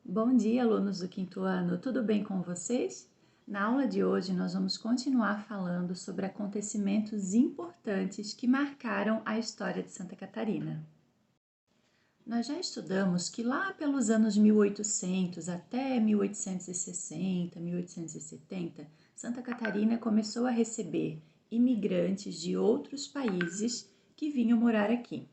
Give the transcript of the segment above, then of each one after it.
Bom dia, alunos do quinto ano, tudo bem com vocês? Na aula de hoje, nós vamos continuar falando sobre acontecimentos importantes que marcaram a história de Santa Catarina. Nós já estudamos que lá pelos anos 1800 até 1860, 1870, Santa Catarina começou a receber imigrantes de outros países que vinham morar aqui.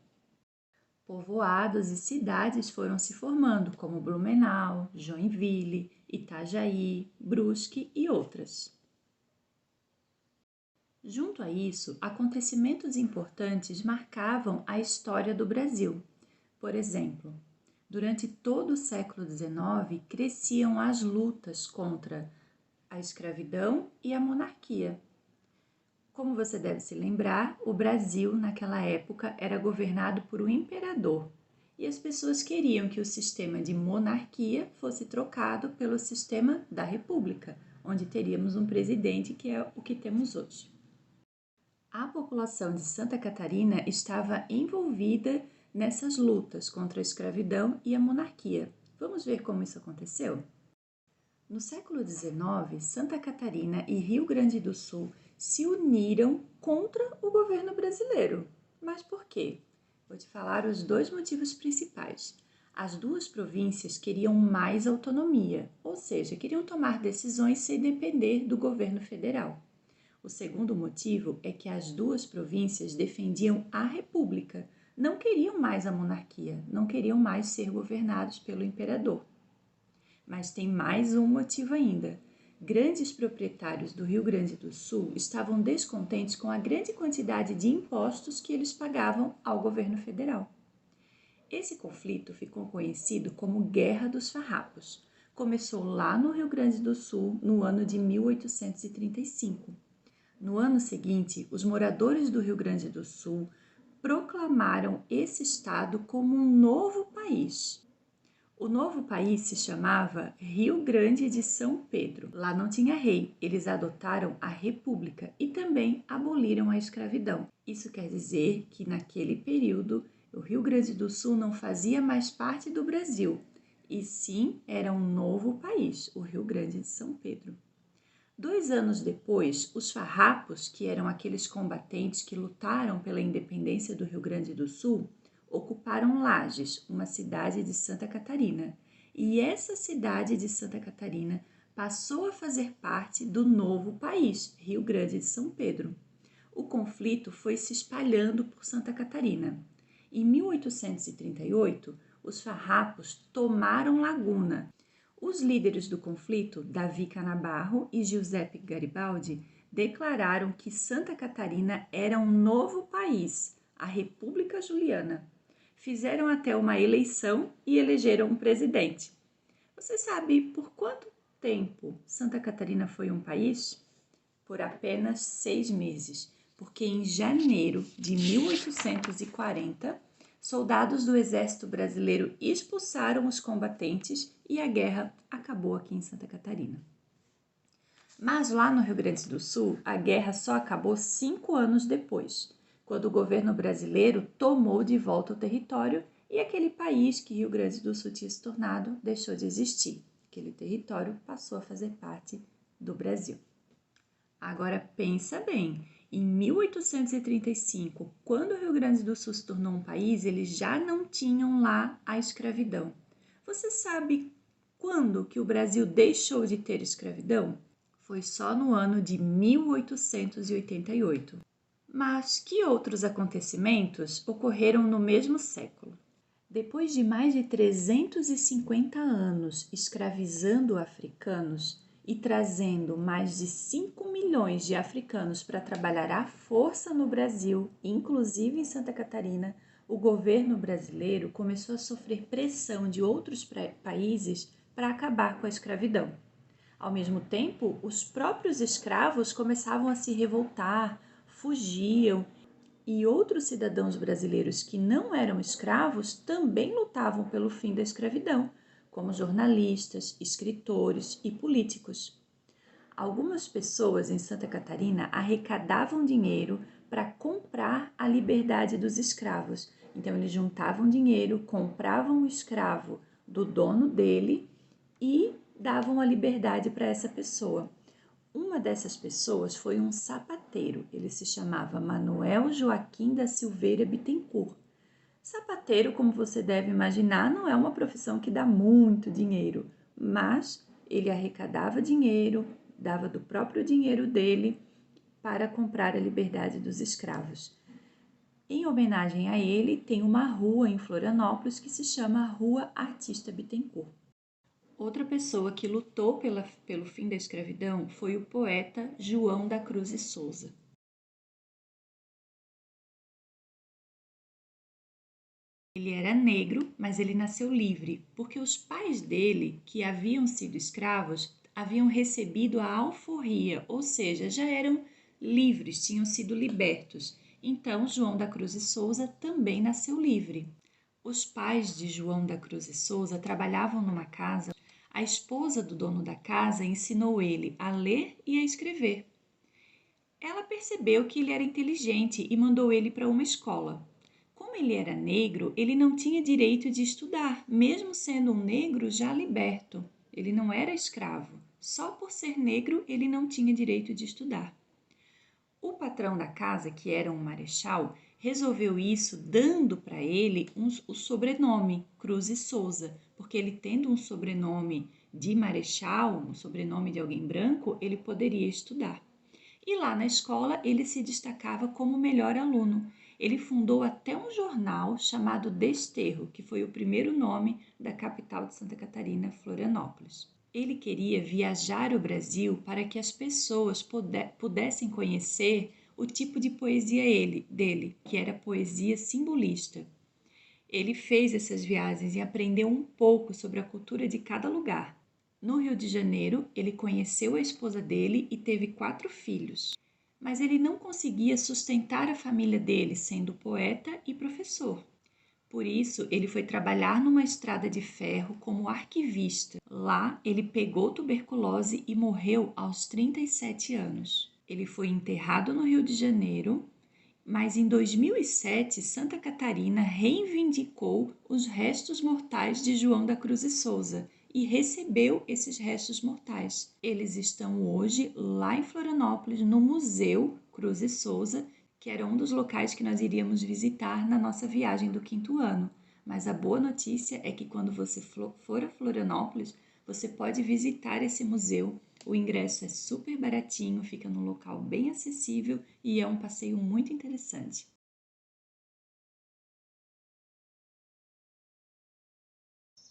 Povoados e cidades foram se formando, como Blumenau, Joinville, Itajaí, Brusque e outras. Junto a isso, acontecimentos importantes marcavam a história do Brasil. Por exemplo, durante todo o século XIX, cresciam as lutas contra a escravidão e a monarquia. Como você deve se lembrar, o Brasil, naquela época, era governado por um imperador e as pessoas queriam que o sistema de monarquia fosse trocado pelo sistema da república, onde teríamos um presidente que é o que temos hoje. A população de Santa Catarina estava envolvida nessas lutas contra a escravidão e a monarquia. Vamos ver como isso aconteceu? No século XIX, Santa Catarina e Rio Grande do Sul se uniram contra o governo brasileiro. Mas por quê? Vou te falar os dois motivos principais. As duas províncias queriam mais autonomia, ou seja, queriam tomar decisões sem depender do governo federal. O segundo motivo é que as duas províncias defendiam a república, não queriam mais a monarquia, não queriam mais ser governados pelo imperador. Mas tem mais um motivo ainda. Grandes proprietários do Rio Grande do Sul estavam descontentes com a grande quantidade de impostos que eles pagavam ao governo federal. Esse conflito ficou conhecido como Guerra dos Farrapos. Começou lá no Rio Grande do Sul no ano de 1835. No ano seguinte, os moradores do Rio Grande do Sul proclamaram esse estado como um novo país. O novo país se chamava Rio Grande de São Pedro. Lá não tinha rei, eles adotaram a república e também aboliram a escravidão. Isso quer dizer que naquele período o Rio Grande do Sul não fazia mais parte do Brasil, e sim era um novo país, o Rio Grande de São Pedro. 2 anos depois, os farrapos, que eram aqueles combatentes que lutaram pela independência do Rio Grande do Sul, ocuparam Lages, uma cidade de Santa Catarina, e essa cidade de Santa Catarina passou a fazer parte do novo país, Rio Grande de São Pedro. O conflito foi se espalhando por Santa Catarina. Em 1838, os farrapos tomaram Laguna. Os líderes do conflito, Davi Canabarro e Giuseppe Garibaldi, declararam que Santa Catarina era um novo país, a República Juliana. Fizeram até uma eleição e elegeram um presidente. Você sabe por quanto tempo Santa Catarina foi um país? Por apenas 6 meses, porque em janeiro de 1840, soldados do exército brasileiro expulsaram os combatentes e a guerra acabou aqui em Santa Catarina. Mas lá no Rio Grande do Sul, a guerra só acabou 5 anos depois, quando o governo brasileiro tomou de volta o território e aquele país que Rio Grande do Sul tinha se tornado deixou de existir. Aquele território passou a fazer parte do Brasil. Agora pensa bem, em 1835, quando o Rio Grande do Sul se tornou um país, eles já não tinham lá a escravidão. Você sabe quando que o Brasil deixou de ter escravidão? Foi só no ano de 1888. Mas que outros acontecimentos ocorreram no mesmo século? Depois de mais de 350 anos escravizando africanos e trazendo mais de 5 milhões de africanos para trabalhar à força no Brasil, inclusive em Santa Catarina, o governo brasileiro começou a sofrer pressão de outros países para acabar com a escravidão. Ao mesmo tempo, os próprios escravos começavam a se revoltar, fugiam, e outros cidadãos brasileiros que não eram escravos também lutavam pelo fim da escravidão, como jornalistas, escritores e políticos. Algumas pessoas em Santa Catarina arrecadavam dinheiro para comprar a liberdade dos escravos. Então, eles juntavam dinheiro, compravam o escravo do dono dele e davam a liberdade para essa pessoa. Uma dessas pessoas foi um sapateiro, ele se chamava Manuel Joaquim da Silveira Bittencourt. Sapateiro, como você deve imaginar, não é uma profissão que dá muito dinheiro, mas ele arrecadava dinheiro, dava do próprio dinheiro dele para comprar a liberdade dos escravos. Em homenagem a ele, tem uma rua em Florianópolis que se chama Rua Artista Bittencourt. Outra pessoa que lutou pelo fim da escravidão foi o poeta João da Cruz e Souza. Ele era negro, mas ele nasceu livre, porque os pais dele, que haviam sido escravos, haviam recebido a alforria, ou seja, já eram livres, tinham sido libertos. Então, João da Cruz e Souza também nasceu livre. Os pais de João da Cruz e Souza trabalhavam numa casa. A esposa do dono da casa ensinou ele a ler e a escrever. Ela percebeu que ele era inteligente e mandou ele para uma escola. Como ele era negro, ele não tinha direito de estudar, mesmo sendo um negro já liberto. Ele não era escravo. Só por ser negro, ele não tinha direito de estudar. O patrão da casa, que era um marechal, resolveu isso dando para ele o sobrenome Cruz e Souza, porque ele tendo um sobrenome de marechal, um sobrenome de alguém branco, ele poderia estudar. E lá na escola ele se destacava como melhor aluno. Ele fundou até um jornal chamado Desterro, que foi o primeiro nome da capital de Santa Catarina, Florianópolis. Ele queria viajar o Brasil para que as pessoas pudessem conhecer o tipo de poesia dele, que era poesia simbolista. Ele fez essas viagens e aprendeu um pouco sobre a cultura de cada lugar. No Rio de Janeiro, ele conheceu a esposa dele e teve 4 filhos. Mas ele não conseguia sustentar a família dele, sendo poeta e professor. Por isso, ele foi trabalhar numa estrada de ferro como arquivista. Lá, ele pegou tuberculose e morreu aos 37 anos. Ele foi enterrado no Rio de Janeiro, mas em 2007, Santa Catarina reivindicou os restos mortais de João da Cruz e Souza e recebeu esses restos mortais. Eles estão hoje lá em Florianópolis, no Museu Cruz e Souza, que era um dos locais que nós iríamos visitar na nossa viagem do 5º ano. Mas a boa notícia é que quando você for a Florianópolis, você pode visitar esse museu. O ingresso é super baratinho, fica num local bem acessível e é um passeio muito interessante.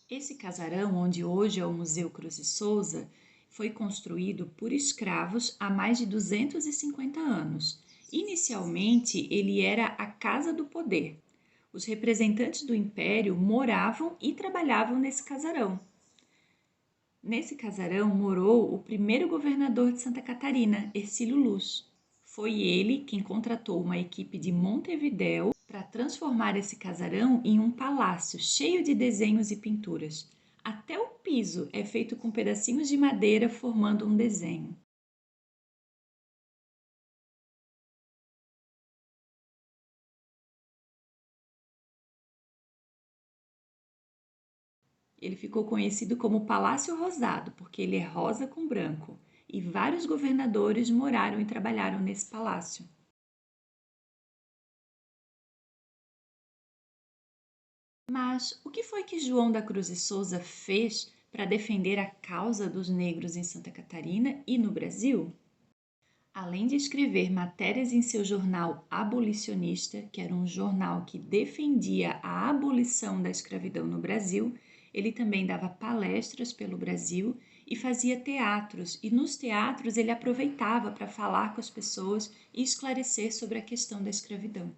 Esse casarão, onde hoje é o Museu Cruz e Souza, foi construído por escravos há mais de 250 anos. Inicialmente, ele era a Casa do Poder. Os representantes do Império moravam e trabalhavam nesse casarão. Nesse casarão morou o primeiro governador de Santa Catarina, Hercílio Luz. Foi ele quem contratou uma equipe de Montevidéu para transformar esse casarão em um palácio cheio de desenhos e pinturas. Até o piso é feito com pedacinhos de madeira formando um desenho. Ele ficou conhecido como Palácio Rosado, porque ele é rosa com branco, e vários governadores moraram e trabalharam nesse palácio. Mas o que foi que João da Cruz e Souza fez para defender a causa dos negros em Santa Catarina e no Brasil? Além de escrever matérias em seu jornal abolicionista, que era um jornal que defendia a abolição da escravidão no Brasil, ele também dava palestras pelo Brasil e fazia teatros, e nos teatros ele aproveitava para falar com as pessoas e esclarecer sobre a questão da escravidão.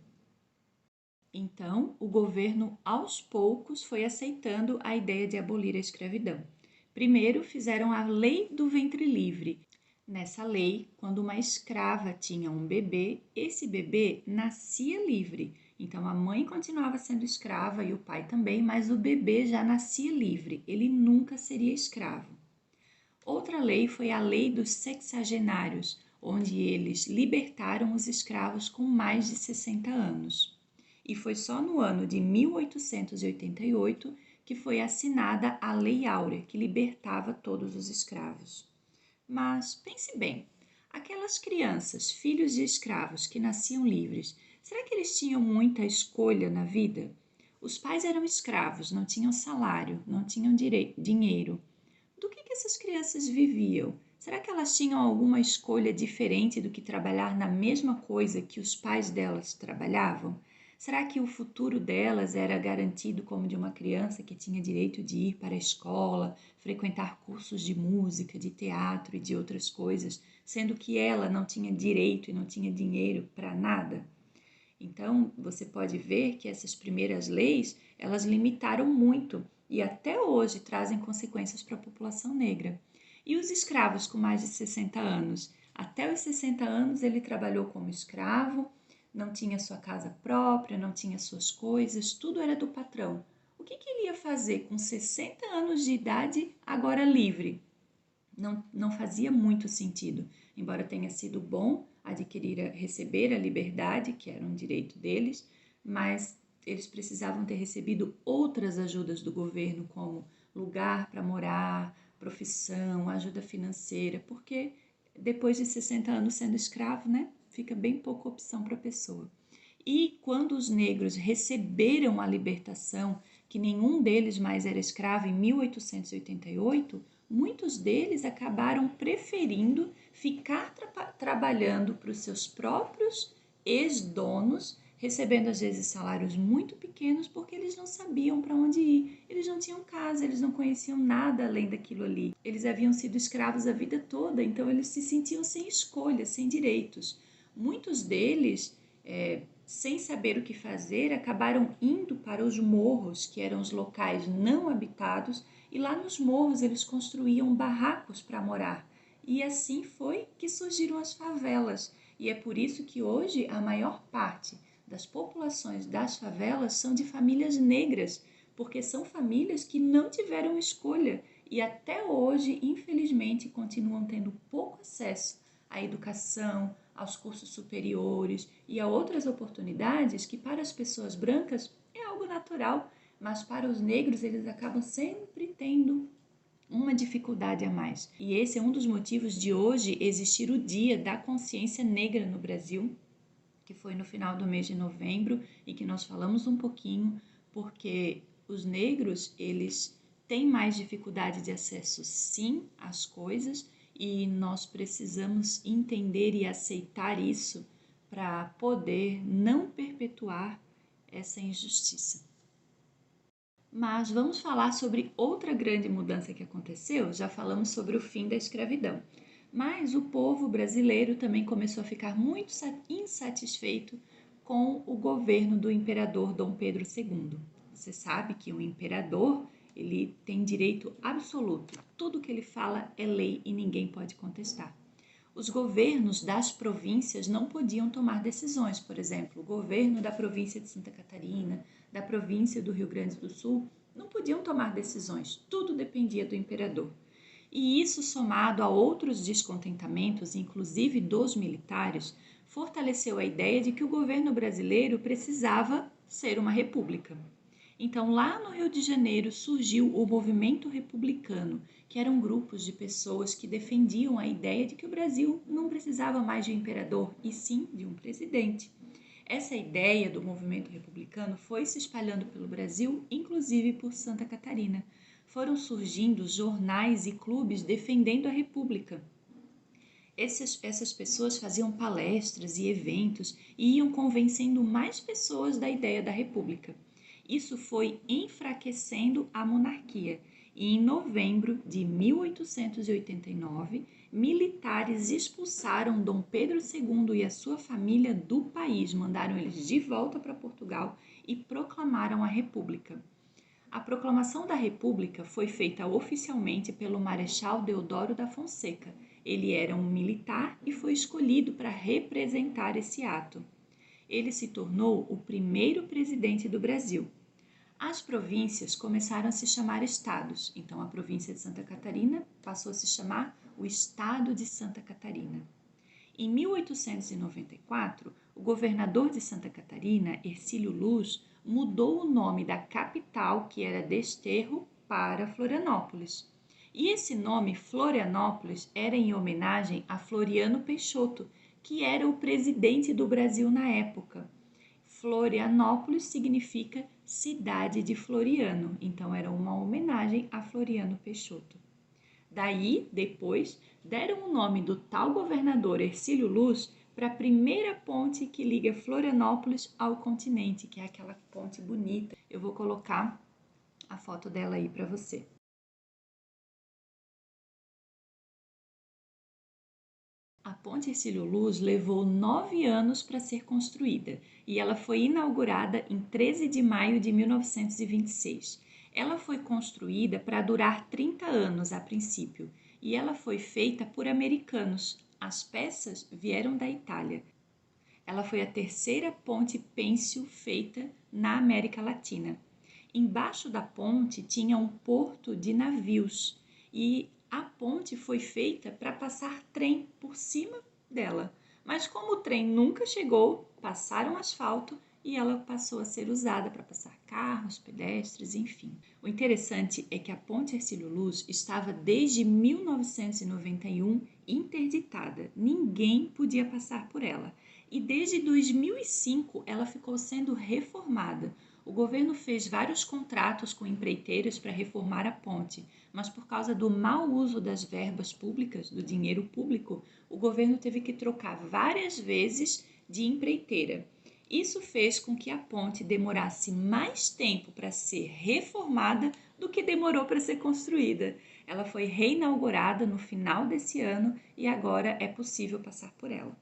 Então, o governo, aos poucos, foi aceitando a ideia de abolir a escravidão. Primeiro, fizeram a Lei do Ventre Livre. Nessa lei, quando uma escrava tinha um bebê, esse bebê nascia livre. Então, a mãe continuava sendo escrava e o pai também, mas o bebê já nascia livre, ele nunca seria escravo. Outra lei foi a Lei dos Sexagenários, onde eles libertaram os escravos com mais de 60 anos. E foi só no ano de 1888 que foi assinada a Lei Áurea, que libertava todos os escravos. Mas pense bem, aquelas crianças, filhos de escravos que nasciam livres, será que eles tinham muita escolha na vida? Os pais eram escravos, não tinham salário, não tinham dinheiro. Do que essas crianças viviam? Será que elas tinham alguma escolha diferente do que trabalhar na mesma coisa que os pais delas trabalhavam? Será que o futuro delas era garantido como de uma criança que tinha direito de ir para a escola, frequentar cursos de música, de teatro e de outras coisas, sendo que ela não tinha direito e não tinha dinheiro para nada? Então, você pode ver que essas primeiras leis, elas limitaram muito e até hoje trazem consequências para a população negra. E os escravos com mais de 60 anos? Até os 60 anos ele trabalhou como escravo, não tinha sua casa própria, não tinha suas coisas, tudo era do patrão. O que ele ia fazer com 60 anos de idade, agora livre? Não fazia muito sentido, embora tenha sido bom receber a liberdade, que era um direito deles, mas eles precisavam ter recebido outras ajudas do governo, como lugar para morar, profissão, ajuda financeira, porque depois de 60 anos sendo escravo, né, fica bem pouca opção para a pessoa. E quando os negros receberam a libertação, que nenhum deles mais era escravo em 1888, muitos deles acabaram preferindo ficar trabalhando para os seus próprios ex-donos, recebendo às vezes salários muito pequenos porque eles não sabiam para onde ir, eles não tinham casa, eles não conheciam nada além daquilo ali. Eles haviam sido escravos a vida toda, então eles se sentiam sem escolha, sem direitos. Muitos deles, sem saber o que fazer, acabaram indo para os morros, que eram os locais não habitados, e lá nos morros eles construíam barracos para morar. E assim foi que surgiram as favelas. E é por isso que hoje a maior parte das populações das favelas são de famílias negras, porque são famílias que não tiveram escolha e até hoje, infelizmente, continuam tendo pouco acesso à educação, aos cursos superiores e a outras oportunidades que para as pessoas brancas é algo natural, mas para os negros eles acabam sempre tendo uma dificuldade a mais. E esse é um dos motivos de hoje existir o Dia da Consciência Negra no Brasil, que foi no final do mês de novembro e que nós falamos um pouquinho, porque os negros, eles têm mais dificuldade de acesso, sim, às coisas, e nós precisamos entender e aceitar isso para poder não perpetuar essa injustiça. Mas vamos falar sobre outra grande mudança que aconteceu. Já falamos sobre o fim da escravidão. Mas o povo brasileiro também começou a ficar muito insatisfeito com o governo do imperador Dom Pedro II. Você sabe que o imperador, ele tem direito absoluto. Tudo que ele fala é lei e ninguém pode contestar. Os governos das províncias não podiam tomar decisões, por exemplo, o governo da província de Santa Catarina, da província do Rio Grande do Sul, não podiam tomar decisões, tudo dependia do imperador. E isso, somado a outros descontentamentos, inclusive dos militares, fortaleceu a ideia de que o governo brasileiro precisava ser uma república. Então, lá no Rio de Janeiro surgiu o movimento republicano, que eram grupos de pessoas que defendiam a ideia de que o Brasil não precisava mais de um imperador, e sim de um presidente. Essa ideia do movimento republicano foi se espalhando pelo Brasil, inclusive por Santa Catarina. Foram surgindo jornais e clubes defendendo a República. Essas pessoas faziam palestras e eventos e iam convencendo mais pessoas da ideia da República. Isso foi enfraquecendo a monarquia e em novembro de 1889, militares expulsaram Dom Pedro II e a sua família do país, mandaram eles de volta para Portugal e proclamaram a República. A proclamação da República foi feita oficialmente pelo Marechal Deodoro da Fonseca. Ele era um militar e foi escolhido para representar esse ato. Ele se tornou o primeiro presidente do Brasil. As províncias começaram a se chamar estados, então a província de Santa Catarina passou a se chamar o Estado de Santa Catarina. Em 1894, o governador de Santa Catarina, Hercílio Luz, mudou o nome da capital, que era Desterro, para Florianópolis. E esse nome, Florianópolis, era em homenagem a Floriano Peixoto, que era o presidente do Brasil na época. Florianópolis significa cidade de Floriano, então era uma homenagem a Floriano Peixoto. Daí, depois, deram o nome do tal governador Hercílio Luz para a primeira ponte que liga Florianópolis ao continente, que é aquela ponte bonita. Eu vou colocar a foto dela aí para você. A ponte Hercílio Luz levou 9 anos para ser construída e ela foi inaugurada em 13 de maio de 1926. Ela foi construída para durar 30 anos a princípio e ela foi feita por americanos. As peças vieram da Itália. Ela foi a terceira ponte pêncil feita na América Latina. Embaixo da ponte tinha um porto de navios e a ponte foi feita para passar trem por cima dela. Mas como o trem nunca chegou, passaram asfalto e ela passou a ser usada para passar carros, pedestres, enfim. O interessante é que a ponte Hercílio Luz estava desde 1991 interditada. Ninguém podia passar por ela. E desde 2005 ela ficou sendo reformada. O governo fez vários contratos com empreiteiras para reformar a ponte, mas por causa do mau uso das verbas públicas, do dinheiro público, o governo teve que trocar várias vezes de empreiteira. Isso fez com que a ponte demorasse mais tempo para ser reformada do que demorou para ser construída. Ela foi reinaugurada no final desse ano e agora é possível passar por ela.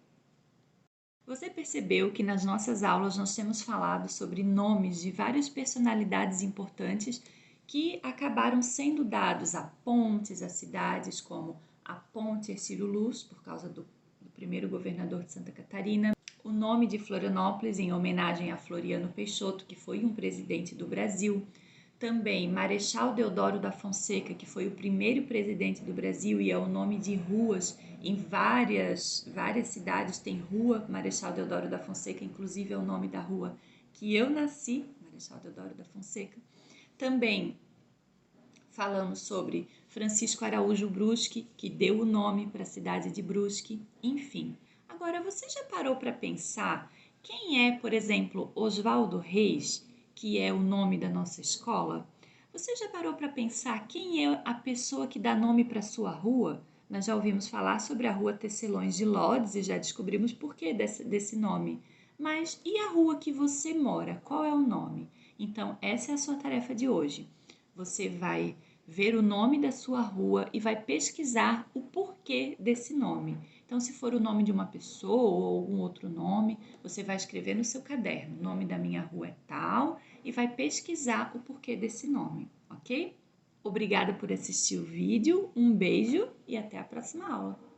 Você percebeu que nas nossas aulas nós temos falado sobre nomes de várias personalidades importantes que acabaram sendo dados a pontes, a cidades, como a Ponte Hercílio Luz, por causa do primeiro governador de Santa Catarina, o nome de Florianópolis em homenagem a Floriano Peixoto, que foi um presidente do Brasil, também Marechal Deodoro da Fonseca, que foi o primeiro presidente do Brasil e é o nome de ruas em várias cidades tem rua Marechal Deodoro da Fonseca, inclusive é o nome da rua que eu nasci, Marechal Deodoro da Fonseca. Também falamos sobre Francisco Araújo Brusque, que deu o nome para a cidade de Brusque, enfim. Agora, você já parou para pensar quem é, por exemplo, Oswaldo Reis, que é o nome da nossa escola? Você já parou para pensar quem é a pessoa que dá nome para sua rua? Nós já ouvimos falar sobre a rua Tecelões de Lodz e já descobrimos por que desse nome. Mas e a rua que você mora? Qual é o nome? Então, essa é a sua tarefa de hoje. Você vai ver o nome da sua rua e vai pesquisar o porquê desse nome. Então, se for o nome de uma pessoa ou algum outro nome, você vai escrever no seu caderno: o nome da minha rua é tal, e vai pesquisar o porquê desse nome, ok? Obrigada por assistir o vídeo, um beijo e até a próxima aula!